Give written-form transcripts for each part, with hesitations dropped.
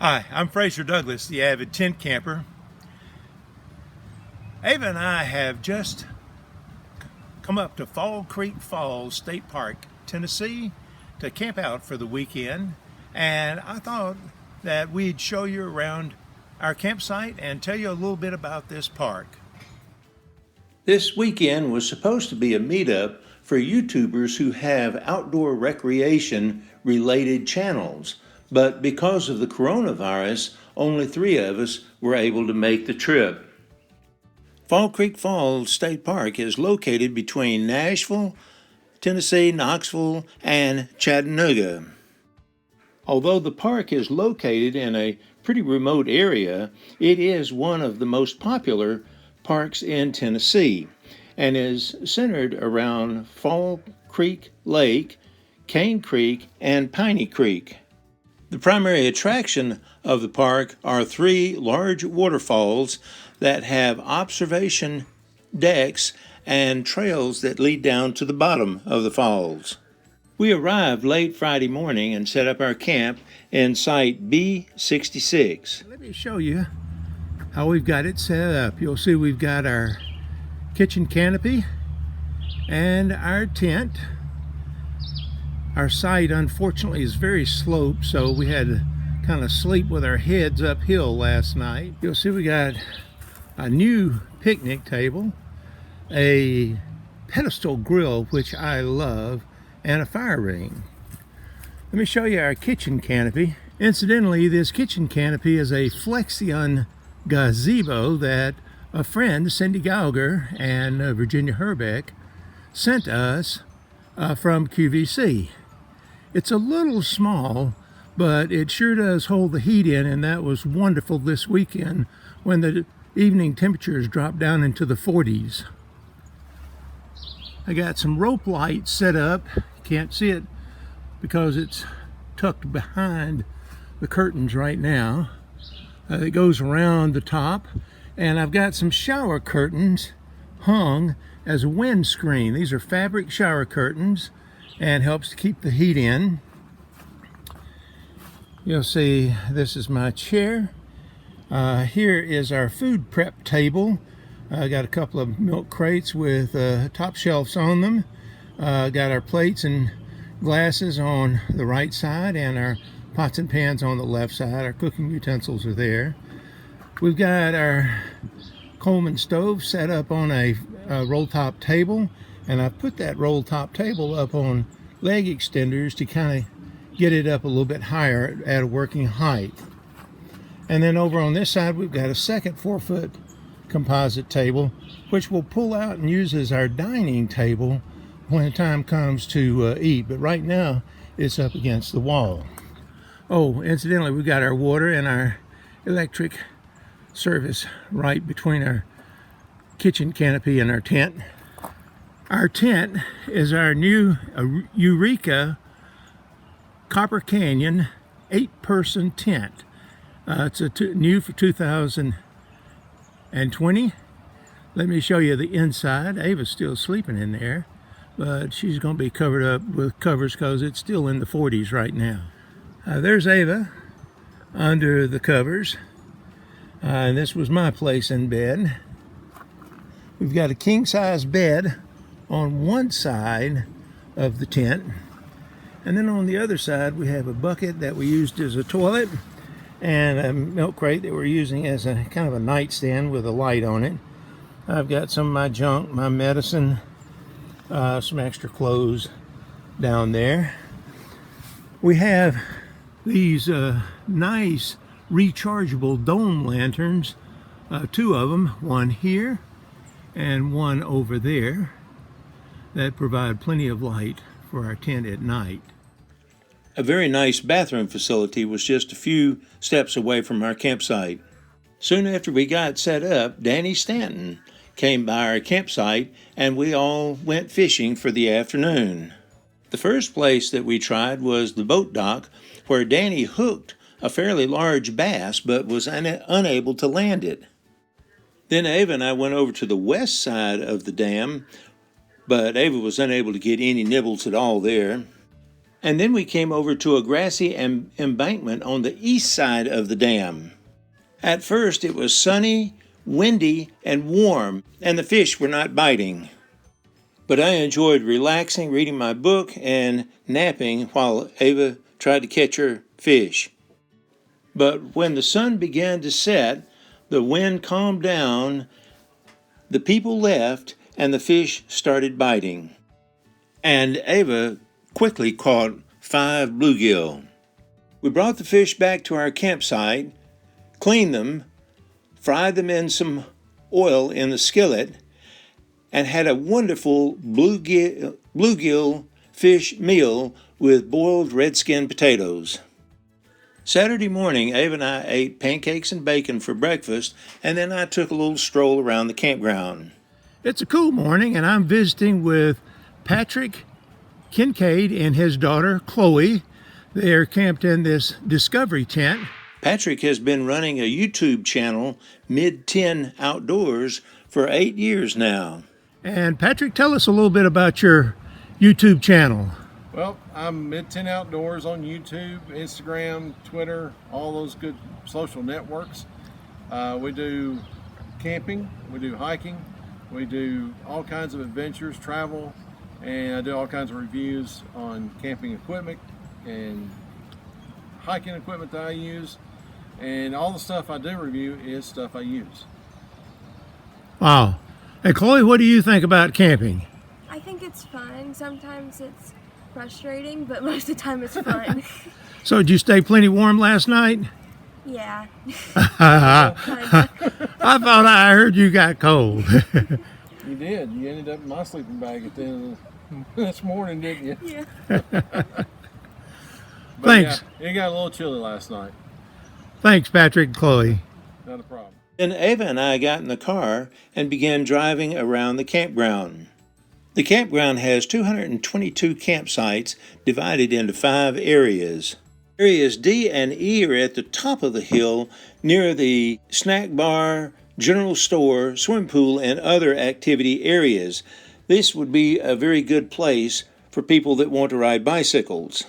Hi, I'm Fraser Douglas, the avid tent camper. Eva and I have just come up to Fall Creek Falls State Park, Tennessee to camp out for the weekend, and I thought that we'd show you around our campsite and tell you a little bit about this park. This weekend was supposed to be a meetup for YouTubers who have outdoor recreation related channels, but because of the coronavirus, only 3 of us were able to make the trip. Fall Creek Falls State Park is located between Nashville, Tennessee, Knoxville, and Chattanooga. Although the park is located in a pretty remote area, it is one of the most popular parks in Tennessee and is centered around Fall Creek Lake, Cane Creek, and Piney Creek. The primary attraction of the park are 3 large waterfalls that have observation decks and trails that lead down to the bottom of the falls. We arrived late Friday morning and set up our camp in site B66. Let me show you how we've got it set up. You'll see we've got our kitchen canopy and our tent. Our site, unfortunately, is very sloped, so we had to kind of sleep with our heads uphill last night. You'll see we got a new picnic table, a pedestal grill, which I love, and a fire ring. Let me show you our kitchen canopy. Incidentally, this kitchen canopy is a Flexion gazebo that a friend, Cindy Gauger and Virginia Herbeck, sent us from QVC. It's a little small, but it sure does hold the heat in, and that was wonderful this weekend when the evening temperatures dropped down into the 40s. I got some rope lights set up. You can't see it because it's tucked behind the curtains right now. It goes around the top, and I've got some shower curtains hung as a windscreen. These are fabric shower curtains and helps to keep the heat in. You'll see this is my chair. Here is our food prep table. I got a couple of milk crates with top shelves on them. Got our plates and glasses on the right side and our pots and pans on the left side. Our cooking utensils are there. We've got our Coleman stove set up on a roll top table, and I've put that roll top table up on leg extenders to kind of get it up a little bit higher at a working height. And then over on this side we've got a second 4-foot composite table, which we'll pull out and use as our dining table when the time comes to eat, but right now it's up against the wall. Oh, incidentally, we've got our water and our electric service right between our kitchen canopy and our tent. Our tent is our new Eureka Copper Canyon 8-person tent. It's new for 2020. Let me show you the inside. Ava's still sleeping in there, but she's going to be covered up with covers because it's still in the 40s right now. There's Ava under the covers. And this was my place in bed. We've got a king-size bed on one side of the tent, and then on the other side we have a bucket that we used as a toilet and a milk crate that we're using as a kind of a nightstand with a light on it. I've got some of my junk, my medicine, some extra clothes down there. We have these nice rechargeable dome lanterns, 2 of them, one here and one over there, that provide plenty of light for our tent at night. A very nice bathroom facility was just a few steps away from our campsite. Soon after we got set up, Danny Stanton came by our campsite and we all went fishing for the afternoon. The first place that we tried was the boat dock, where Danny hooked a fairly large bass but was unable to land it. Then Eva and I went over to the west side of the dam, but Eva was unable to get any nibbles at all there. And then we came over to a grassy embankment on the east side of the dam. At first it was sunny, windy, and warm, and the fish were not biting. But I enjoyed relaxing, reading my book, and napping while Eva tried to catch her fish. But when the sun began to set, the wind calmed down, the people left, and the fish started biting. And Eva quickly caught 5 bluegill. We brought the fish back to our campsite, cleaned them, fried them in some oil in the skillet, and had a wonderful bluegill fish meal with boiled red-skin potatoes. Saturday morning, Eva and I ate pancakes and bacon for breakfast, and then I took a little stroll around the campground. It's a cool morning, and I'm visiting with Patrick Kincaid and his daughter, Chloe. They are camped in this Discovery tent. Patrick has been running a YouTube channel, Mid-10 Outdoors, for 8 years now. And Patrick, tell us a little bit about your YouTube channel. Well, I'm Mid-10 Outdoors on YouTube, Instagram, Twitter, all those good social networks. We do camping, we do hiking, we do all kinds of adventures, travel, and I do all kinds of reviews on camping equipment and hiking equipment that I use. And all the stuff I do review is stuff I use. Wow. And Chloe, what do you think about camping? I think it's fun. Sometimes it's frustrating, but most of the time it's fun. So did you stay plenty warm last night? Yeah. I thought I heard you got cold. You did. You ended up in my sleeping bag at the end of this morning, didn't you? Yeah. Thanks. Yeah, it got a little chilly last night. Thanks, Patrick and Chloe. Not a problem. Then Eva and I got in the car and began driving around the campground. The campground has 222 campsites divided into 5 areas. Areas D and E are at the top of the hill near the snack bar, general store, swimming pool, and other activity areas. This would be a very good place for people that want to ride bicycles.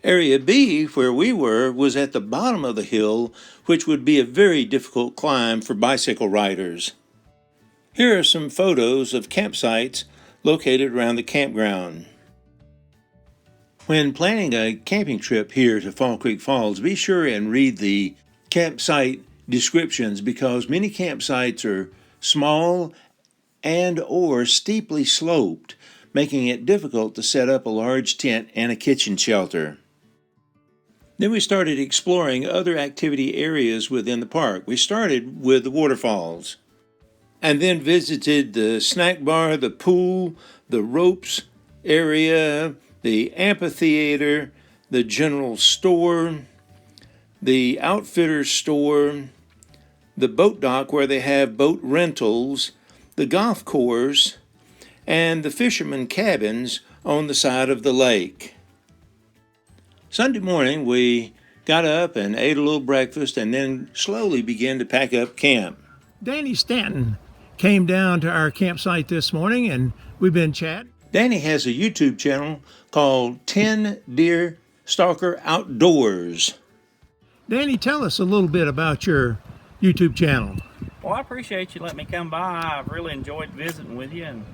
Area B, where we were, was at the bottom of the hill, which would be a very difficult climb for bicycle riders. Here are some photos of campsites located around the campground. When planning a camping trip here to Fall Creek Falls, be sure and read the campsite descriptions because many campsites are small and or steeply sloped, making it difficult to set up a large tent and a kitchen shelter. Then we started exploring other activity areas within the park. We started with the waterfalls and then visited the snack bar, the pool, the ropes area, the amphitheater, the general store, the outfitter store, the boat dock where they have boat rentals, the golf course, and the fisherman cabins on the side of the lake. Sunday morning, we got up and ate a little breakfast and then slowly began to pack up camp. Danny Stanton came down to our campsite this morning and we've been chatting. Danny has a YouTube channel called TNDeer Stalker Outdoors. Danny, tell us a little bit about your YouTube channel. Well, I appreciate you letting me come by. I've really enjoyed visiting with you, and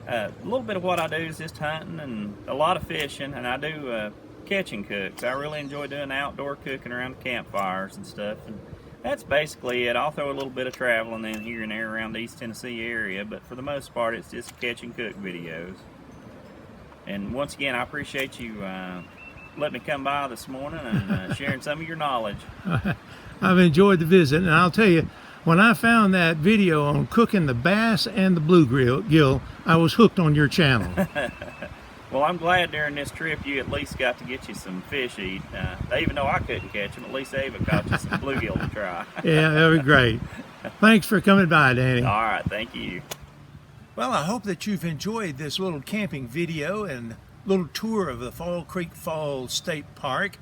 a little bit of what I do is just hunting and a lot of fishing, and I do catching cooks. I really enjoy doing outdoor cooking around the campfires and stuff, and that's basically it. I'll throw a little bit of traveling in here and there around the East Tennessee area, but for the most part it's just catch and cook videos. And once again, I appreciate you letting me come by this morning and sharing some of your knowledge. I've enjoyed the visit, and I'll tell you, when I found that video on cooking the bass and the bluegill, I was hooked on your channel. Well, I'm glad during this trip you at least got to get you some fish to eat. Even though I couldn't catch them, at least Eva caught you some bluegill to try. Yeah, that was great. Thanks for coming by, Danny. All right, thank you. Well, I hope that you've enjoyed this little camping video and little tour of the Fall Creek Falls State Park.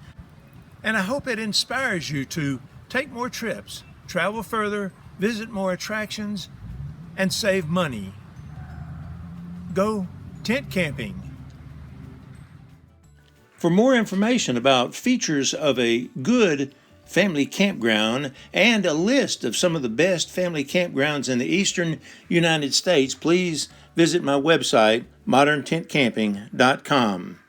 And I hope it inspires you to take more trips, travel further, visit more attractions, and save money. Go tent camping. For more information about features of a good family campground and a list of some of the best family campgrounds in the eastern United States, please visit my website, moderntentcamping.com.